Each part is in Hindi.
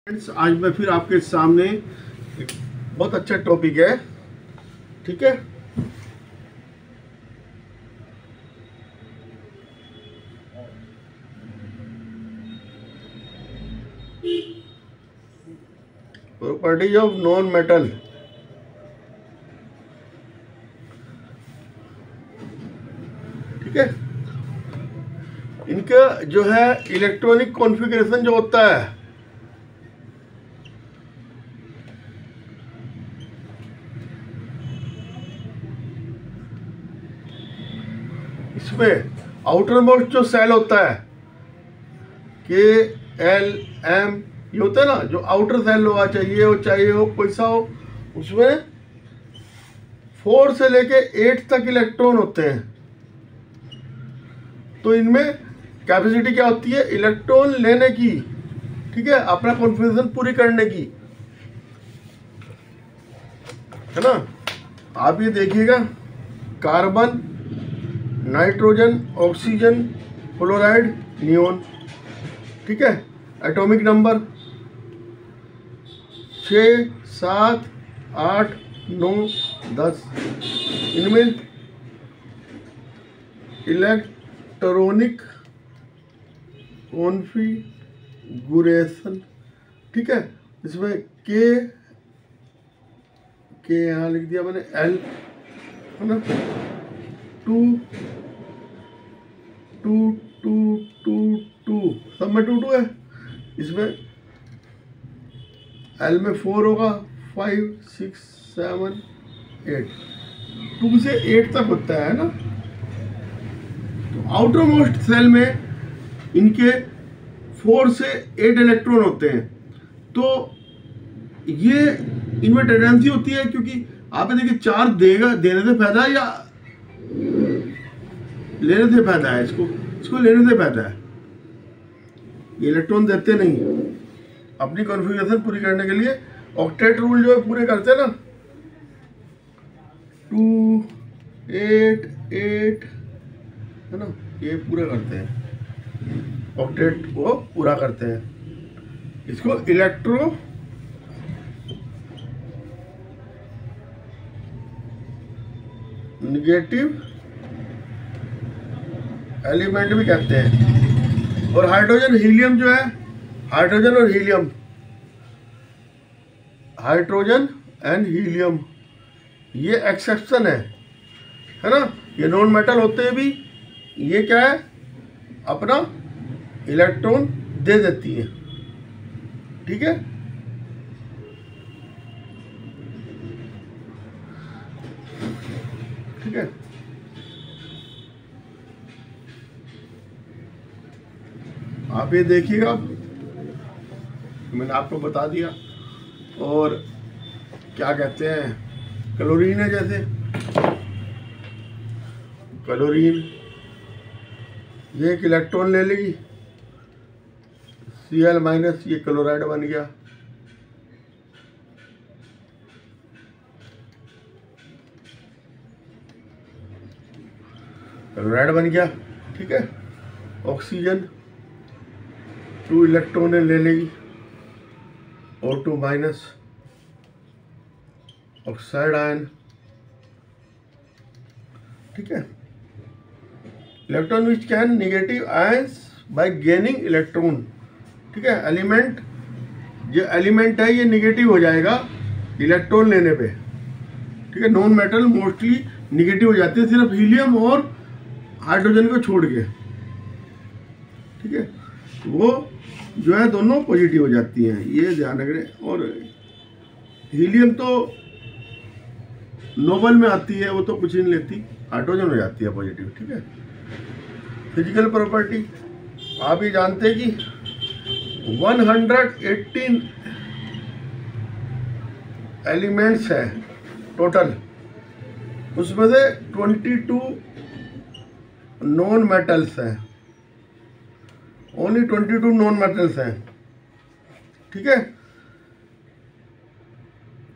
फ्रेंड्स, आज मैं फिर आपके सामने एक बहुत अच्छा टॉपिक है। ठीक है, प्रॉपर्टीज ऑफ नॉन मेटल। ठीक है, इनका जो है इलेक्ट्रॉनिक कॉन्फ़िगरेशन जो होता है, इसमें आउटर मोस्ट जो सेल होता है KLM, ये होता है ना, जो आउटर सेल होगा, चाहिए हो कोई सा हो, उसमें 4 से लेके 8 तक इलेक्ट्रॉन होते हैं। तो इनमें कैपेसिटी क्या होती है? इलेक्ट्रॉन लेने की, ठीक है, अपना कॉन्फ़िगरेशन पूरी करने की, है ना। आप ये देखिएगा, carbon, nitrogen, oxygen, fluoride, neon. ठीक है, एटॉमिक नंबर 6, 7, 8, 9, 10। इनमें इलेक्ट्रॉनिक कॉन्फ़िगरेशन, ठीक है, इसमें के यहाँ लिख दिया मैंने, L, है ना, 2 2 2 2 2, सब में 2 2 है। इसमें L में 4 होगा, 5 6 7 8, 2 से 8 तक होता है ना। तो आउटर मोस्ट सेल में इनके 4 से 8 इलेक्ट्रॉन होते हैं। तो ये इनमें टेंडेंसी होती है, क्योंकि आप देखिए चार्ज देने से फायदा है या लेने से फायदा है? इसको लेने से फायदा है। ये इलेक्ट्रॉन देते नहीं, अपनी कॉन्फ़िगरेशन पूरी करने के लिए ऑक्टेट रूल जो है पूरे करते हैं ना, 2 8 8, है ना, ये पूरा करते हैं, ऑक्टेट को पूरा करते हैं। इसको इलेक्ट्रो नेगेटिव एलिमेंट भी कहते हैं। और हाइड्रोजन हीलियम जो है, हाइड्रोजन और हीलियम, हाइड्रोजन एंड हीलियम, ये एक्सेप्शन है ना। ये नॉन मेटल होते हैं भी, ये क्या है, अपना इलेक्ट्रॉन दे देती है। ठीक है, ठीक है, आप ये देखिएगा, मैंने आपको बता दिया। और क्या कहते हैं, क्लोरीन है, जैसे क्लोरीन, ये एक इलेक्ट्रॉन ले लेगी, Cl-, ये क्लोराइड बन गया। क्लोराइड बन गया, ठीक है। ऑक्सीजन 2 इलेक्ट्रॉन ले लेगी, O2-, ऑक्साइड आयन, ठीक है। Electron which can negative ions bye gaining electron, ठीक है। एलिमेंट, जो एलिमेंट है ये नेगेटिव हो जाएगा इलेक्ट्रॉन लेने पे, ठीक है। नॉन मेटल मोस्टली नेगेटिव हो जाती है, सिर्फ हीलियम और हाइड्रोजन को छोड़ के, ठीक है। वो जो है दोनों पॉजिटिव हो जाती हैं, ये ध्यान रखें। और हीलियम तो नोबल में आती है, वो तो कुछ नहीं लेती, हाइड्रोजन हो जाती है पॉजिटिव, ठीक है। फिजिकल प्रॉपर्टी, आप ये जानते हैं कि 118 एलिमेंट्स हैं टोटल, उसमें से 22 नॉन मेटल्स हैं, ओनली 22 नॉन मेटल्स हैं, ठीक है।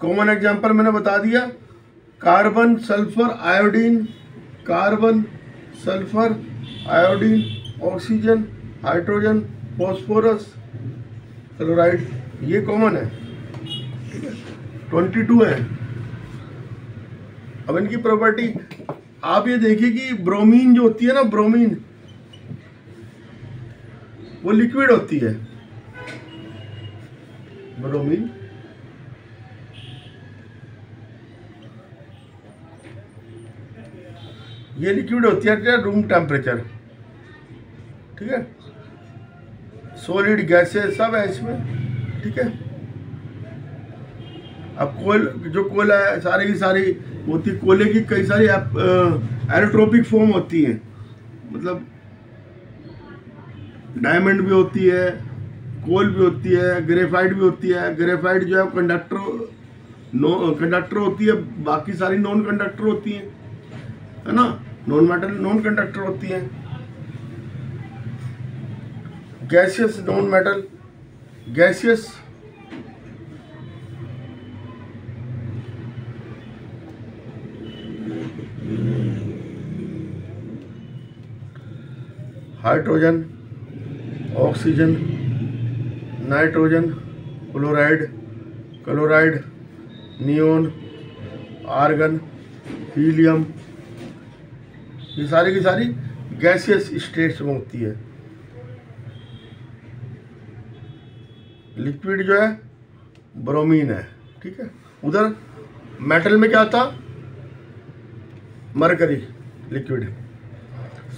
कॉमन एग्जांपल मैंने बता दिया, carbon sulphur iodine, carbon sulphur iodine, oxygen, hydrogen, phosphorus, chloride. ये कॉमन है, ठीक है, 22 है। अब इनकी प्रॉपर्टी आप ये देखिए कि ब्रोमीन जो होती है ना, ब्रोमीन वो लिक्विड होती है, ब्रोमीन ये लिक्विड होती है रूम टेम्परेचर, ठीक है, सॉलिड गैसेस सब है इसमें, ठीक है। अब जो कोयला है सारी की सारी होती, कोयले की कई सारी एरोट्रोपिक फॉर्म होती है, मतलब डायमंड भी होती है, कोल भी होती है, ग्रेफाइट भी होती है। ग्रेफाइट जो है कंडक्टर होती है, बाकी सारी नॉन कंडक्टर होती है ना, नॉन मेटल नॉन कंडक्टर होती है। Gaseous non metal, gaseous hydrogen, oxygen, nitrogen, chloride, neon, argon, helium, ये सारी की सारी गैसियस स्टेट्स में होती है। लिक्विड जो है ब्रोमीन है, ठीक है। उधर मेटल में क्या था, mercury liquid.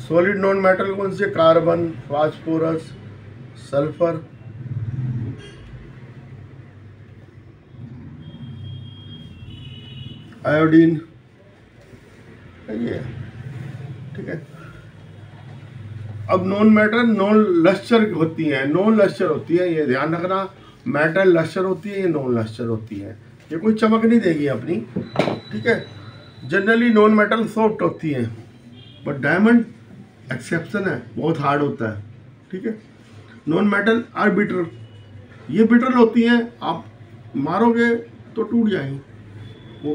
Solid non metal कौन से, कार्बन, फास्फोरस, सल्फर, आयोडीन, ये ठीक है। अब नॉन मेटल नॉन लस्टर होती है, नॉन लस्टर होती है, ये ध्यान रखना, मेटल लस्टर होती है, ये नॉन लस्टर होती है, ये कोई चमक नहीं देगी अपनी, ठीक है। जनरली नॉन मेटल सॉफ्ट होती है, बट डायमंड एक्सेप्शन है, बहुत हार्ड होता है, ठीक है। नॉन मेटल आर बिटर, ये बिटर होती हैं, आप मारोगे तो टूट जाएंगी वो,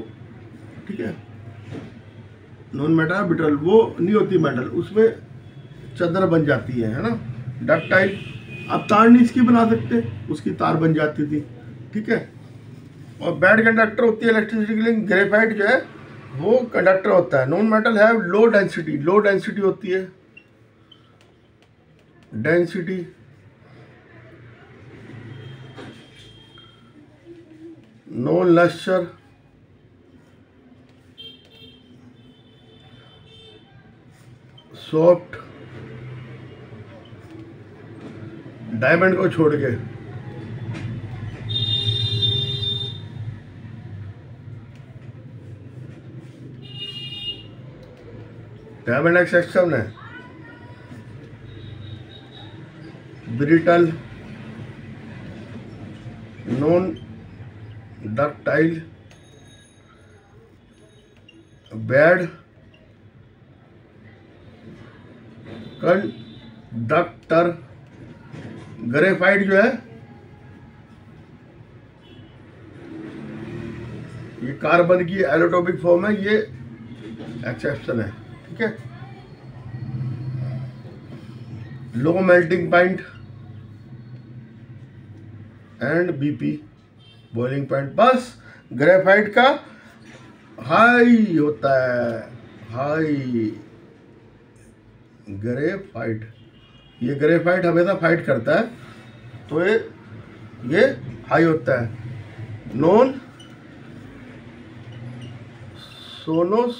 ठीक है। नॉन मेटल आर बिटर वो नहीं होती मेटल, उसमें चादर बन जाती है ना, डक्टाइल। अब तार नहीं इसकी बना सकते, उसकी तार बन जाती थी, ठीक है। और बैड कंडक्टर होती है इलेक्ट्रिसिटी के लिए, ग्रेफाइट जो है वो कंडक्टर होता है। नॉन मेटल है लो डेंसिटी होती है, density. Non lustre, soft, diamond को छोड़ के। डायमंड एक्सेप्शन है, brittle, non ductile, bad conductor. Graphite जो है ये कार्बन की एलोटोपिक फॉर्म है, ये एक्सेप्शन है, ठीक है। Low melting point and BP boiling point. बस ग्रेफाइट का हाई होता है, हाई ग्रेफाइट, ये ग्रेफाइट हमेशा फाइट करता है, तो ये हाई होता है। नॉन सोनोरस,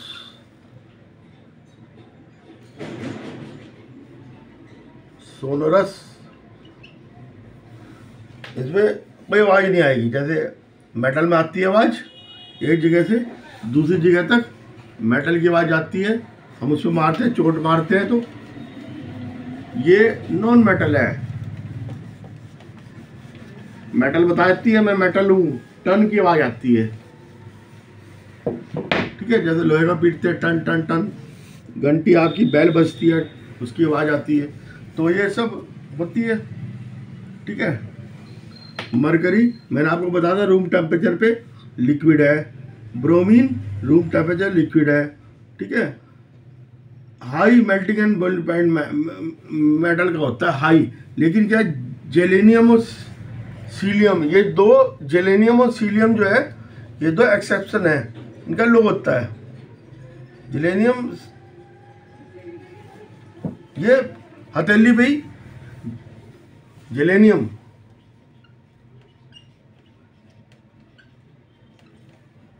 इसमें कोई आवाज़ नहीं आएगी, जैसे मेटल में आती है आवाज़, एक जगह से दूसरी जगह तक मेटल की आवाज़ आती है, हम उसमें मारते हैं, चोट मारते हैं, तो ये नॉन मेटल है। मेटल बताती है मैं मेटल हूँ, टन की आवाज़ आती है, ठीक है। जैसे लोहे का पीटते हैं, टन टन टन, घंटी आपकी बैल बजती है, उसकी आवाज़ आती है, तो ये सब होती है, ठीक है। मरकरी मैंने आपको बताया था रूम टेम्परेचर पे लिक्विड है, ब्रोमीन रूम टेम्परेचर लिक्विड है, ठीक है। High melting and boiling point metal का होता है हाई, लेकिन क्या जेलेनियम और सीलियम, ये दो, जेलेनियम और सीलियम जो है ये दो एक्सेप्शन है, इनका लो होता है। जेलेनियम ये हथेली भाई, जेलेनियम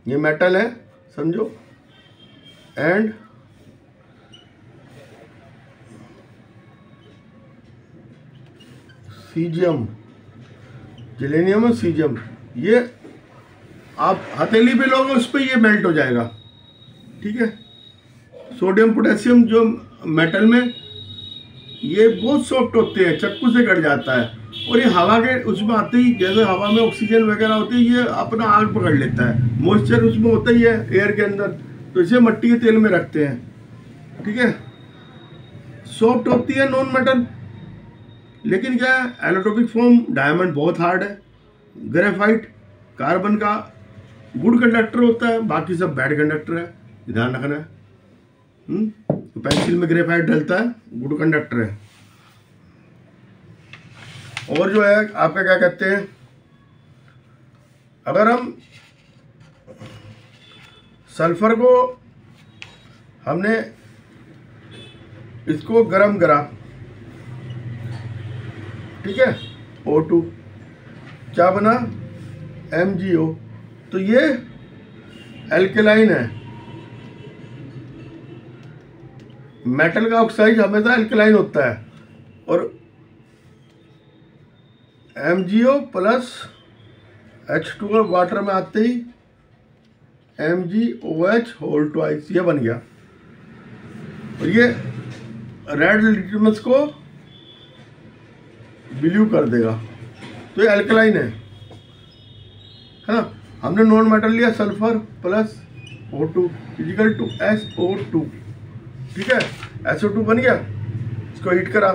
ये मेटल है समझो, एंड सीजियम, जेलेनियम और सीजियम, ये आप हथेली पे लोगे उस पर ये मेल्ट हो जाएगा, ठीक है। सोडियम पोटेशियम जो मेटल में ये बहुत सॉफ्ट होते हैं, चक्कू से कट जाता है, और ये हवा के उसमें आते ही, जैसे हवा में ऑक्सीजन वगैरह होती है, ये अपना आग पकड़ लेता है, मॉइस्चर उसमें होता ही है एयर के अंदर, तो इसे मिट्टी के तेल में रखते हैं, ठीक है। सॉफ्ट होती है नॉन मेटल, लेकिन क्या है, एलोट्रोपिक फॉर्म, डायमंड बहुत हार्ड है, ग्रेफाइट कार्बन का गुड कंडक्टर होता है, बाकी सब बैड कंडक्टर है, ध्यान रखना है। तो पेंसिल में ग्रेफाइट डलता है, गुड कंडक्टर है। और जो है आपका क्या कहते हैं, अगर हम सल्फर को हमने इसको गरम करा, ठीक है, O2 क्या बना, MgO, तो ये एल्केलाइन है। मेटल का ऑक्साइड हमेशा एल्केलाइन होता है, और MgO प्लस H2O वाटर में आते ही MgOH होल ट्वाइस, ये बन गया, और ये रेड लिटमस को ब्लू कर देगा, तो ये एल्कलाइन है ना। हमने नॉन मेटल लिया sulphur plus O2 is equal to SO2, ठीक है, SO2 बन गया, इसको हीट करा,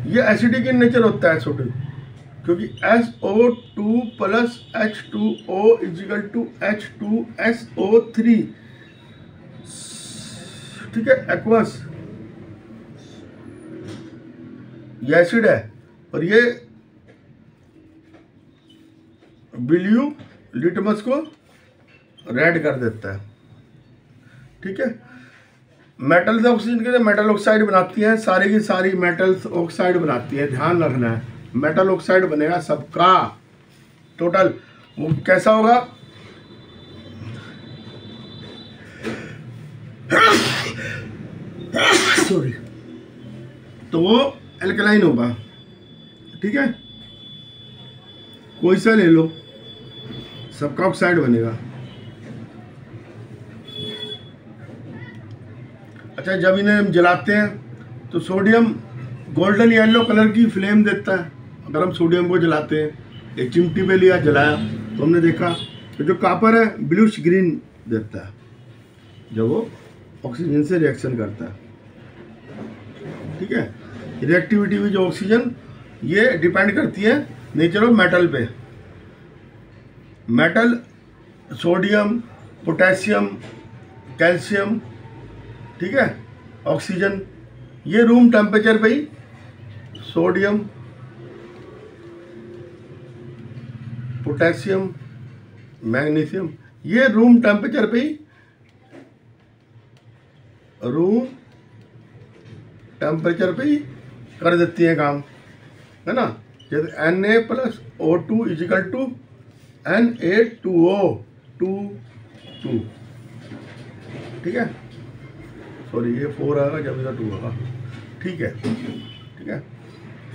ये एसिडिक इन नेचर होता है SO2, क्योंकि SO2 plus H2O is equal to H2SO3, ठीक है, एक्वस, ये एसिड है, और ये ब्लू लिटमस को रेड कर देता है, ठीक है। मेटल से ऑक्सीजन के मेटल ऑक्साइड बनाती हैं, सारी की सारी मेटल्स ऑक्साइड बनाती है, ध्यान रखना है, मेटल ऑक्साइड बनेगा सबका टोटल। वो कैसा होगा, सॉरी, तो वो एल्कलाइन होगा, ठीक है, कोई सा ले लो, सबका ऑक्साइड बनेगा। अच्छा, जब इन्हें हम जलाते हैं तो सोडियम गोल्डन येलो कलर की फ्लेम देता है। अगर हम सोडियम को जलाते हैं, एक चिमटी पे लिया जलाया, तो हमने देखा तो जो कापर है ब्लूइश ग्रीन देता है जब वो ऑक्सीजन से रिएक्शन करता है, ठीक है। रिएक्टिविटी भी जो ऑक्सीजन, ये डिपेंड करती है नेचर ऑफ मेटल पे। मेटल सोडियम, पोटेशियम, कैल्शियम, ठीक है, ऑक्सीजन, ये रूम टेम्परेचर पे ही, सोडियम, पोटेशियम, मैग्नीशियम, ये रूम टेम्परेचर पे ही, रूम टेम्परेचर पे ही कर देती है काम, है ना। जैसे Na plus O2 is equal to Na2O 2, ठीक है, सॉरी ये 4 आएगा जब इधर 2 होगा, ठीक है, ठीक है।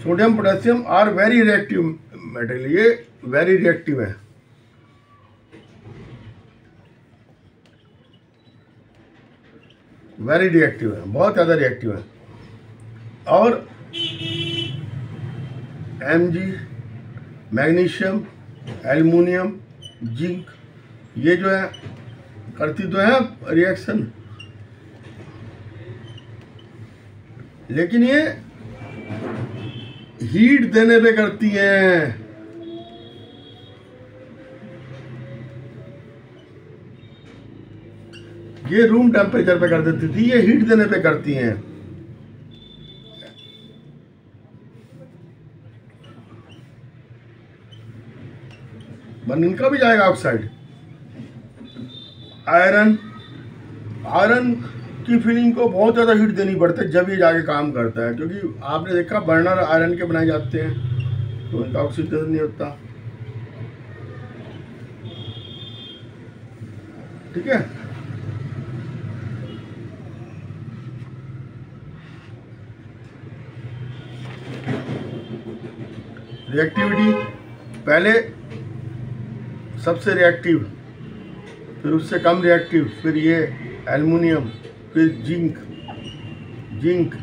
Sodium potassium are very reactive material, ये वेरी रिएक्टिव है, वेरी रिएक्टिव है, बहुत ज़्यादा रिएक्टिव है। और Mg, मैग्नीशियम, एल्युमिनियम, जिंक, ये जो है करती तो है रिएक्शन, लेकिन ये हीट देने पे करती हैं। ये रूम टेम्परेचर पे कर देती थी, ये हीट देने पे करती हैं। बन इनका भी जाएगा ऑक्साइड। आयरन, आयरन की फिलिंग को बहुत ज़्यादा हीट देनी पड़ती है जब ये जाके काम करता है, क्योंकि आपने देखा बर्नर आयरन के बनाए जाते हैं तो इनका ऑक्सीडेशन नहीं होता। ठीक है, रिएक्टिविटी पहले सबसे रिएक्टिव, फिर उससे कम रिएक्टिव, फिर ये एल्युमिनियम, फिर जिंक,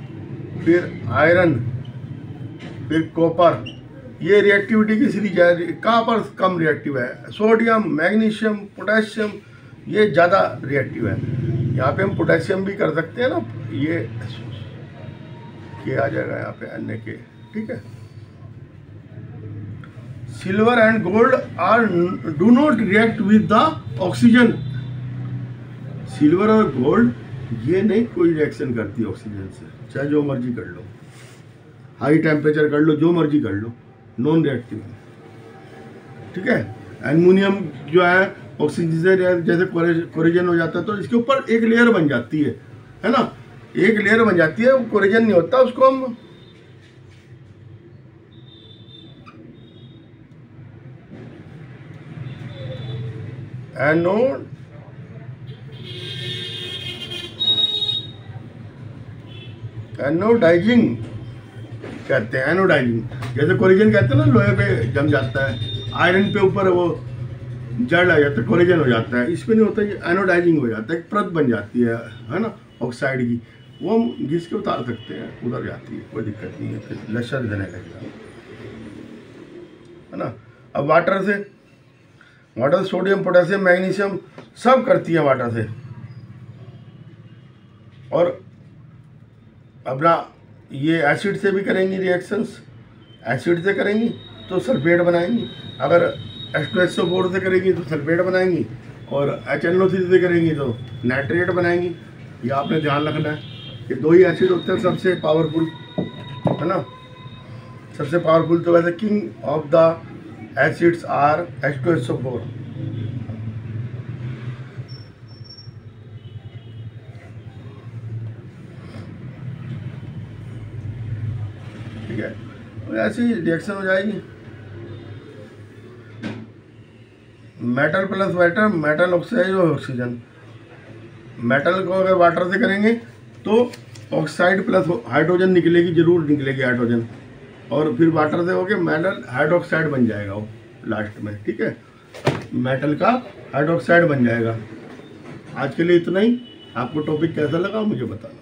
फिर आयरन, फिर कॉपर। ये रिएक्टिविटी की सीरीज है। कहाँ पर कम रिएक्टिव है? सोडियम, मैग्नीशियम, पोटेशियम, ये ज़्यादा रिएक्टिव है। यहाँ पे हम पोटेशियम भी कर सकते हैं ना, ये आ जाएगा यहाँ पे Na। ठीक है, silver and gold are do not react with the oxygen. Silver और गोल्ड ये नहीं कोई रिएक्शन करती ऑक्सीजन से, चाहे जो मर्जी कर लो, हाई टेम्परेचर कर लो, जो मर्जी कर लो, नॉन रिएक्टिव है। ठीक है, एल्युमिनियम जो है ऑक्सीजन से जैसे कोरिजन हो जाता है तो इसके ऊपर एक लेयर बन जाती है ना, एक लेयर बन जाती है, वो कोरिजन नहीं होता, उसको हम एनोडाइजिंग कहते हैं। एनोडाइजिंग जैसे कोरिजन कहते हैं ना, लोहे पे जम जाता है, आयरन पे ऊपर वो जड़ आ जाता है, कोरिजन हो जाता है। इस पे नहीं होता, ये एनोडाइजिंग हो जाता है, एक परत बन जाती है ना ऑक्साइड की, वो हम घिस के उतार सकते हैं, उधर जाती है, कोई दिक्कत नहीं है, फिर लश्कर देने लगेगा, है ना। अब वाटर, सोडियम, पोटेशियम, मैग्नीशियम सब करती है वाटर से। और अपना ये एसिड से भी करेंगी रिएक्शंस, एसिड से करेंगी तो सल्फेट बनाएंगी, अगर H2SO4 से करेंगी तो सल्फेट बनाएंगी, और HNO3 से करेंगी तो नाइट्रेट बनाएंगी। ये आपने ध्यान रखना है कि दो ही एसिड होते हैं सबसे पावरफुल, है ना। सबसे पावरफुल तो वैसे king of the acids are H2SO4। ठीक है, तो ऐसी रिएक्शन हो जाएगी। Metal plus water, metal oxide और ऑक्सीजन। मेटल को अगर वाटर से करेंगे तो ऑक्साइड प्लस हाइड्रोजन निकलेगी, जरूर निकलेगी हाइड्रोजन, और फिर वाटर से होके मेटल हाइड्रोक्साइड बन जाएगा वो लास्ट में। ठीक है, मेटल का हाइड्रोक्साइड बन जाएगा। आज के लिए इतना ही। आपको टॉपिक कैसा लगा मुझे बताना।